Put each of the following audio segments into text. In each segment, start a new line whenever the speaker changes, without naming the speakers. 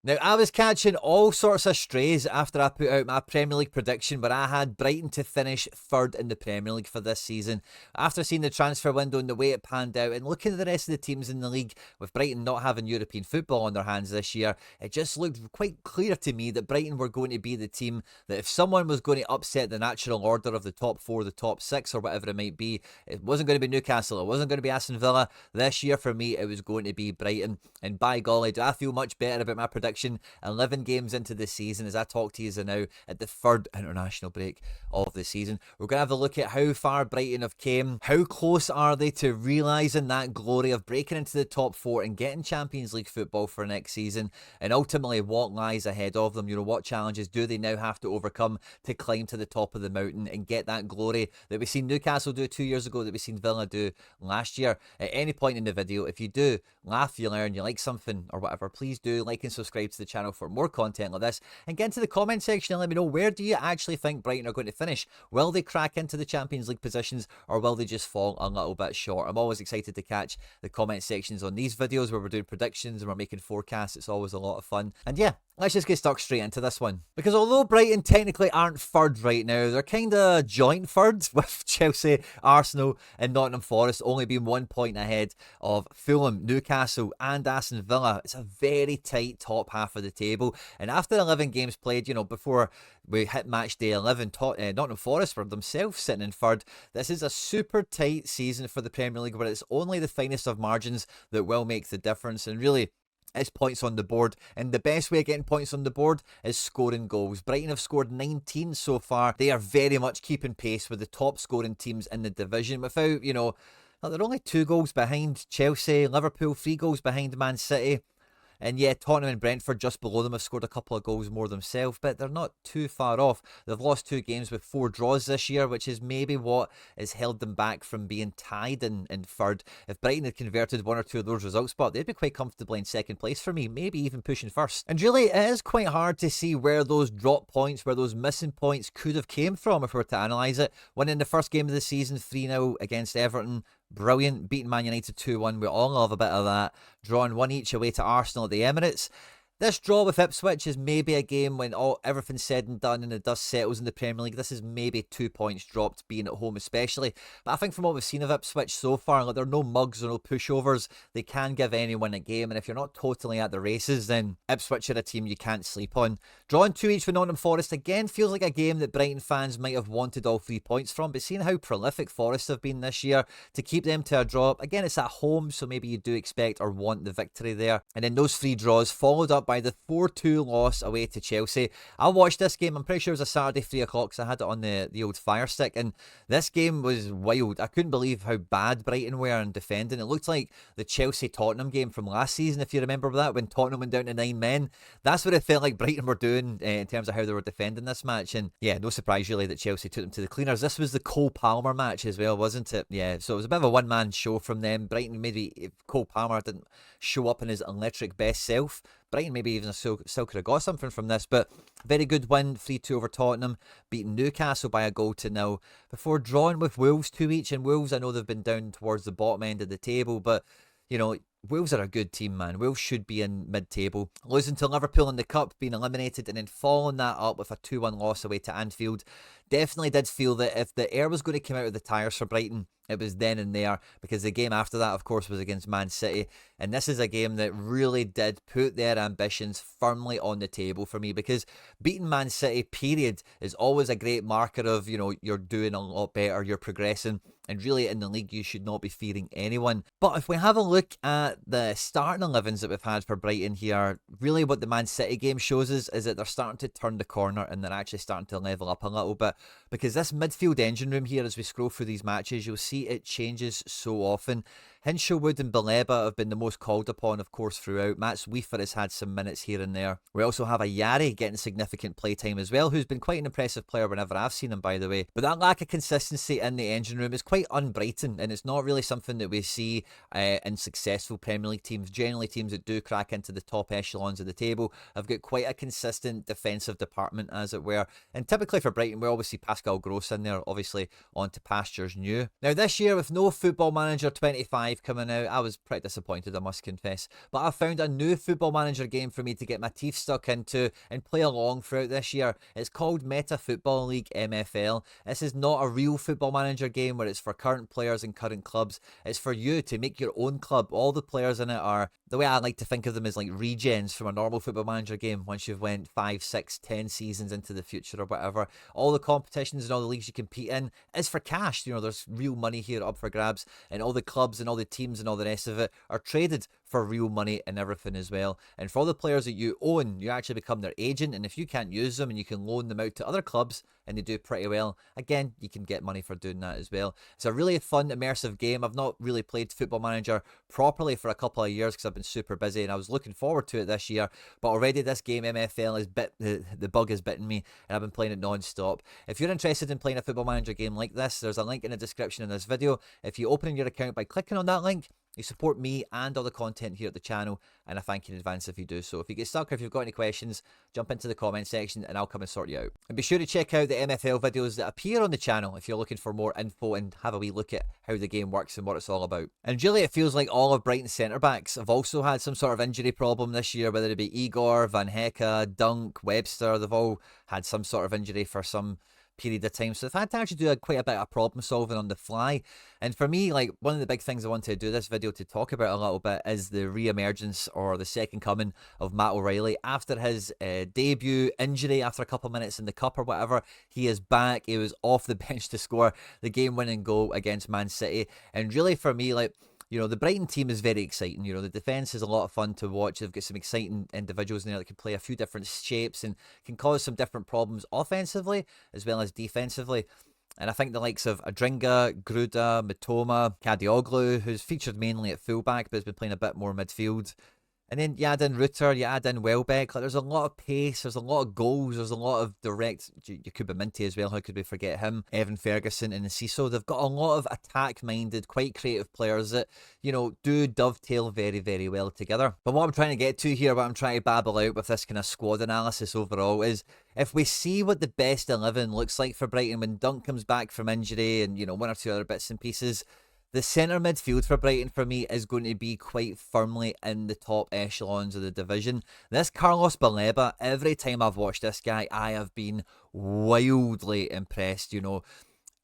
Now, I was catching all sorts of strays after I put out my Premier League prediction where I had Brighton to finish third in the Premier League for this season. After seeing the transfer window and the way it panned out and looking at the rest of the teams in the league, with Brighton not having European football on their hands this year, it just looked quite clear to me that Brighton were going to be the team that if someone was going to upset the natural order of the top four, the top six, or whatever it might be, it wasn't going to be Newcastle, it wasn't going to be Aston Villa. This year for me, it was going to be Brighton. And by golly, do I feel much better about my prediction 11 games into the season as I talk to you now at the third international break of the season. We're going to have a look at how far Brighton have came. How close are they to realising that glory of breaking into the top four and getting Champions League football for next season? And ultimately, what lies ahead of them? You know, what challenges do they now have to overcome to climb to the top of the mountain and get that glory that we've seen Newcastle do 2 years ago, that we've seen Villa do last year? At any point in the video, if you do laugh, you learn, you like something or whatever, please do like and subscribe to the channel for more content like this, and get into the comment section and let me know, where do you actually think Brighton are going to finish? Will they crack into the Champions League positions, or will they just fall a little bit short? I'm always excited to catch the comment sections on these videos where we're doing predictions and we're making forecasts. It's always a lot of fun. And yeah, let's just get stuck straight into this one. Because although Brighton technically aren't third right now, they're kind of joint third with Chelsea, Arsenal and Nottingham Forest only being 1 point ahead of Fulham, Newcastle and Aston Villa. It's a very tight top half of the table. And after 11 games played, you know, before we hit match day 11, Nottingham Forest were themselves sitting in third. This is a super tight season for the Premier League where it's only the finest of margins that will make the difference. And really, it's points on the board, and the best way of getting points on the board is scoring goals. Brighton have scored 19 so far. They are very much keeping pace with the top scoring teams in the division without, you know, they're only 2 goals behind Chelsea, Liverpool 3 goals behind Man City. And yeah, Tottenham and Brentford just below them have scored a couple of goals more themselves, but they're not too far off. They've lost 2 games with 4 draws this year, which is maybe what has held them back from being tied in third. If Brighton had converted 1 or 2 of those results, but they'd be quite comfortably in second place for me, maybe even pushing first. And really, it is quite hard to see where those drop points, where those missing points could have came from if we were to analyse it. Winning the first game of the season 3-0 against Everton, brilliant. Beating Man United 2-1, we all love a bit of that. Drawing 1 each away to Arsenal at the Emirates. This draw with Ipswich is maybe a game when everything's said and done and the dust settles in the Premier League. This is maybe 2 points dropped, being at home especially. But I think from what we've seen of Ipswich so far, like, there are no mugs or no pushovers. They can give anyone a game, and if you're not totally at the races, then Ipswich are a team you can't sleep on. Drawing 2 each with Nottingham Forest again feels like a game that Brighton fans might have wanted all 3 points from, but seeing how prolific Forest have been this year, to keep them to a draw, again it's at home, so maybe you do expect or want the victory there. And then those 3 draws followed up by the 4-2 loss away to Chelsea. I watched this game, I'm pretty sure it was a Saturday 3 o'clock, so I had it on the old Fire Stick, and this game was wild. I couldn't believe how bad Brighton were in defending. It looked like the Chelsea-Tottenham game from last season, if you remember that, when Tottenham went down to 9 men. That's what it felt like Brighton were doing in terms of how they were defending this match. And yeah, no surprise really that Chelsea took them to the cleaners. This was the Cole Palmer match as well, wasn't it? Yeah, so it was a bit of a one-man show from them. Brighton, maybe if Cole Palmer didn't show up in his electric best self, Brighton maybe even still could have got something from this. But very good win, 3-2 over Tottenham, beating Newcastle by a goal to nil before drawing with Wolves 2 each. And Wolves, I know they've been down towards the bottom end of the table, but you know, Wolves are a good team, man. Wolves should be in mid-table. Losing to Liverpool in the Cup, being eliminated, and then following that up with a 2-1 loss away to Anfield. Definitely did feel that if the air was going to come out of the tyres for Brighton, it was then and there, because the game after that, of course, was against Man City. And this is a game that really did put their ambitions firmly on the table for me, because beating Man City, period, is always a great marker of, you know, you're doing a lot better, you're progressing. And really, in the league, you should not be fearing anyone. But if we have a look at the starting 11s that we've had for Brighton here, really what the Man City game shows us is that they're starting to turn the corner and they're actually starting to level up a little bit. Because this midfield engine room here, as we scroll through these matches, you'll see it changes so often. Hinshelwood and Baleba have been the most called upon, of course, throughout. Mats Wiefer has had some minutes here and there. We also have a Yari getting significant playtime as well, who's been quite an impressive player whenever I've seen him, by the way. But that lack of consistency in the engine room is quite un-Brighton, and it's not really something that we see in successful Premier League teams. Generally, teams that do crack into the top echelons of the table have got quite a consistent defensive department, as it were. And typically for Brighton, we always see Pascal Gross in there, obviously onto pastures new. Now this year, with no Football Manager 25 5 coming out. I was pretty disappointed, I must confess. But I found a new Football Manager game for me to get my teeth stuck into and play along throughout this year. It's called Meta Football League MFL. This is not a real Football Manager game where it's for current players and current clubs. It's for you to make your own club. All the players in it are, the way I like to think of them, as like regens from a normal Football Manager game once you've went 5, 6, 10 seasons into the future or whatever. All the competitions and all the leagues you compete in is for cash. You know, there's real money here up for grabs, and all the clubs and all the teams and all the rest of it are traded for real money and everything as well. And for all the players that you own, you actually become their agent, and if you can't use them and you can loan them out to other clubs and they do pretty well, again, you can get money for doing that as well. It's a really fun, immersive game. I've not really played Football Manager properly for a couple of years because I've been super busy, and I was looking forward to it this year, but already this game MFL is the bug has bitten me, and I've been playing it non-stop. If you're interested in playing a Football Manager game like this, there's a link in the description in this video. If you open your account by clicking on that link, you support me and all the content here at the channel, and I thank you in advance if you do so. If you get stuck or if you've got any questions, jump into the comment section and I'll come and sort you out. And be sure to check out the MFL videos that appear on the channel if you're looking for more info and have a wee look at how the game works and what it's all about. And really, it feels like all of Brighton's centre-backs have also had some sort of injury problem this year, whether it be Igor, Van Hecke, Dunk, Webster. They've all had some sort of injury for some period of time, so they've had to actually do quite a bit of problem solving on the fly. And for me, like, one of the big things I wanted to do this video to talk about a little bit is the re-emergence or the second coming of Matt O'Riley after his debut injury after a couple of minutes in the cup or whatever. He is back. He was off the bench to score the game-winning goal against Man City, and really for me, like, you know, the Brighton team is very exciting. You know, the defence is a lot of fun to watch. They've got some exciting individuals in there that can play a few different shapes and can cause some different problems offensively as well as defensively. And I think the likes of Adringa, Gruda, Mitoma, Kadioglu, who's featured mainly at fullback but has been playing a bit more midfield. And then you add in Rutter, you add in Welbeck. Like, there's a lot of pace, there's a lot of goals, there's a lot of direct. Yakuba Minty as well, how could we forget him? Evan Ferguson and Enciso. They've got a lot of attack-minded, quite creative players that, you know, do dovetail very, very well together. But what I'm trying to get to here, what I'm trying to babble out with this kind of squad analysis overall is, if we see what the best 11 looks like for Brighton when Dunk comes back from injury and, you know, one or two other bits and pieces, the centre midfield for Brighton, for me, is going to be quite firmly in the top echelons of the division. This Carlos Baleba, every time I've watched this guy, I have been wildly impressed. You know,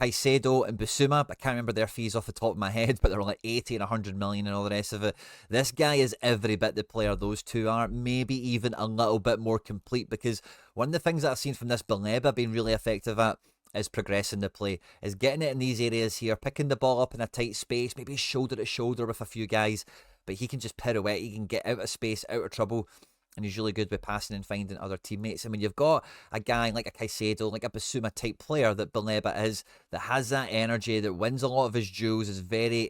Caicedo and Bissouma, I can't remember their fees off the top of my head, but they're like 80 and 100 million and all the rest of it. This guy is every bit the player those two are, maybe even a little bit more complete, because one of the things that I've seen from this Baleba being really effective at is progressing the play, is getting it in these areas here, picking the ball up in a tight space, maybe shoulder to shoulder with a few guys, but he can just pirouette, he can get out of space, out of trouble, and he's really good with passing and finding other teammates. And when you've got a guy like a Caicedo, like a Bissouma type player that Baleba is, that has that energy, that wins a lot of his duels, is very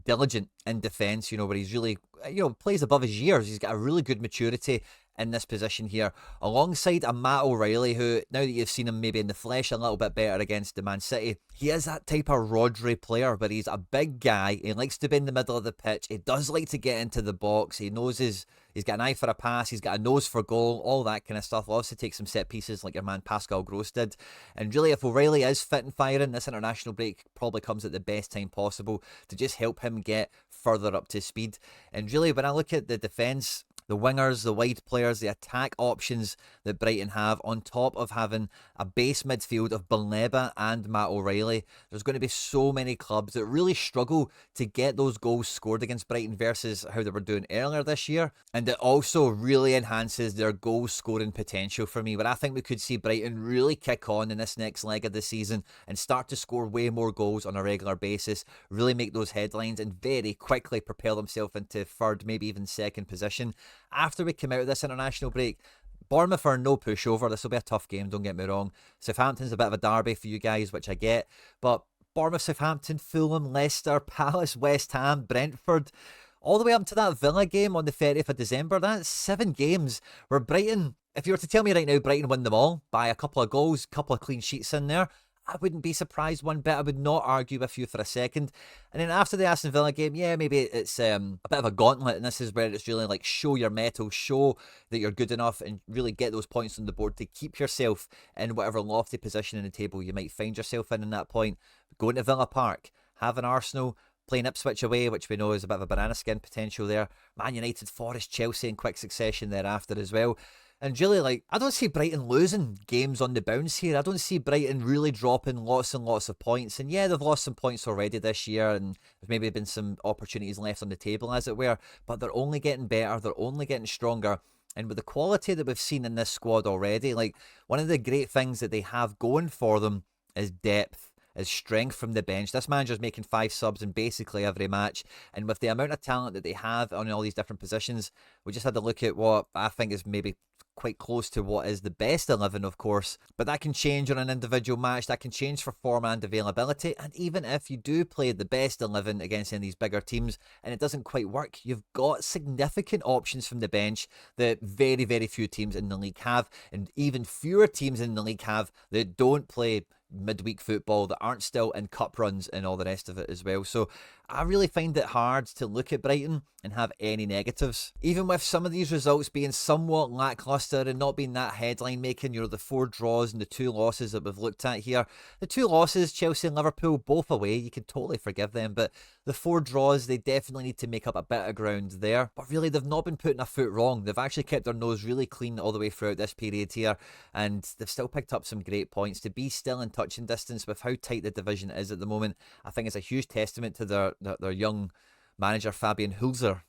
diligent in defence, you know, where he's really, you know, plays above his years. He's got a really good maturity in this position here, alongside a Matt O'Riley, who, now that you've seen him maybe in the flesh a little bit better against the Man City, he is that type of Rodri player, but he's a big guy. He likes to be in the middle of the pitch. He does like to get into the box. He knows he's got an eye for a pass. He's got a nose for goal, all that kind of stuff. He'll also take some set pieces like your man Pascal Gross did. And really, if O'Riley is fit and firing, this international break probably comes at the best time possible to just help him get further up to speed. And really, when I look at the defence, the wingers, the wide players, the attack options that Brighton have, on top of having a base midfield of Baleba and Matt O'Riley, there's going to be so many clubs that really struggle to get those goals scored against Brighton versus how they were doing earlier this year. And it also really enhances their goal scoring potential for me, where I think we could see Brighton really kick on in this next leg of the season and start to score way more goals on a regular basis, really make those headlines and very quickly propel themselves into third, maybe even second position. After we come out of this international break, Bournemouth are no pushover. This will be a tough game, don't get me wrong. Southampton's a bit of a derby for you guys, which I get. But Bournemouth, Southampton, Fulham, Leicester, Palace, West Ham, Brentford, all the way up to that Villa game on the 30th of December. That's 7 games where Brighton, if you were to tell me right now Brighton win them all by a couple of goals, a couple of clean sheets in there, I wouldn't be surprised one bit. I would not argue with you for a second. And then after the Aston Villa game, yeah, maybe it's a bit of a gauntlet, and this is where it's really like show your mettle, show that you're good enough, and really get those points on the board to keep yourself in whatever lofty position in the table you might find yourself in that point. Going to Villa Park, having Arsenal, playing Ipswich away, which we know is a bit of a banana skin potential there. Man United, Forest, Chelsea in quick succession thereafter as well. And really, like, I don't see Brighton losing games on the bounce here. I don't see Brighton really dropping lots and lots of points. And yeah, they've lost some points already this year, and there's maybe been some opportunities left on the table, as it were. But they're only getting better. They're only getting stronger. And with the quality that we've seen in this squad already, like, one of the great things that they have going for them is depth, is strength from the bench. This manager's making 5 subs in basically every match. And with the amount of talent that they have on all these different positions, we just had to look at what I think is maybe quite close to what is the best 11, of course. But that can change on an individual match. That can change for form and availability. And even if you do play the best 11 against any of these bigger teams and it doesn't quite work, you've got significant options from the bench that very, very few teams in the league have. And even fewer teams in the league have that don't play midweek football, that aren't still in cup runs and all the rest of it as well. So I really find it hard to look at Brighton and have any negatives. Even with some of these results being somewhat lacklustre and not being that headline making, you know, the 4 draws and the 2 losses that we've looked at here. The 2 losses, Chelsea and Liverpool, both away, you can totally forgive them, but the 4 draws, they definitely need to make up a bit of ground there. But really, they've not been putting a foot wrong. They've actually kept their nose really clean all the way throughout this period here, and they've still picked up some great points. To be still in touching distance with how tight the division is at the moment, I think it's a huge testament to their young manager, Fabian Hürzeler.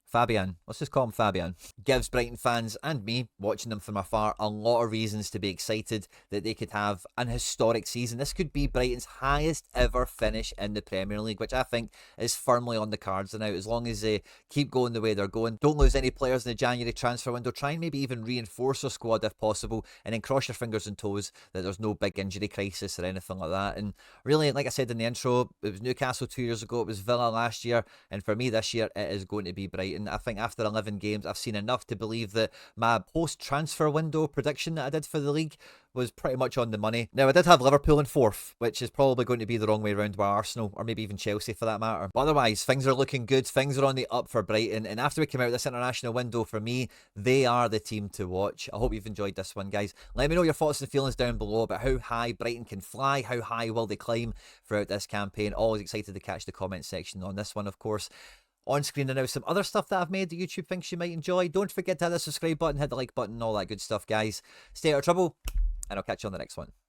Fabian, let's just call him Fabian, gives Brighton fans and me, watching them from afar, a lot of reasons to be excited that they could have an historic season. This could be Brighton's highest ever finish in the Premier League, which I think is firmly on the cards now, as long as they keep going the way they're going. Don't lose any players in the January transfer window. Try and maybe even reinforce your squad if possible, and then cross your fingers and toes that there's no big injury crisis or anything like that. And really, like I said in the intro, it was Newcastle 2 years ago, it was Villa last year, and for me this year, it is going to be Brighton. I think after 11 games, I've seen enough to believe that my post-transfer window prediction that I did for the league was pretty much on the money. Now, I did have Liverpool in 4th, which is probably going to be the wrong way around by Arsenal, or maybe even Chelsea for that matter. But otherwise, things are looking good. Things are on the up for Brighton. And after we came out of this international window, for me, they are the team to watch. I hope you've enjoyed this one, guys. Let me know your thoughts and feelings down below about how high Brighton can fly. How high will they climb throughout this campaign? Always excited to catch the comment section on this one, of course. On screen and now some other stuff that I've made that YouTube thinks you might enjoy. Don't forget to hit the subscribe button, hit the like button, all that good stuff, guys. Stay out of trouble, and I'll catch you on the next one.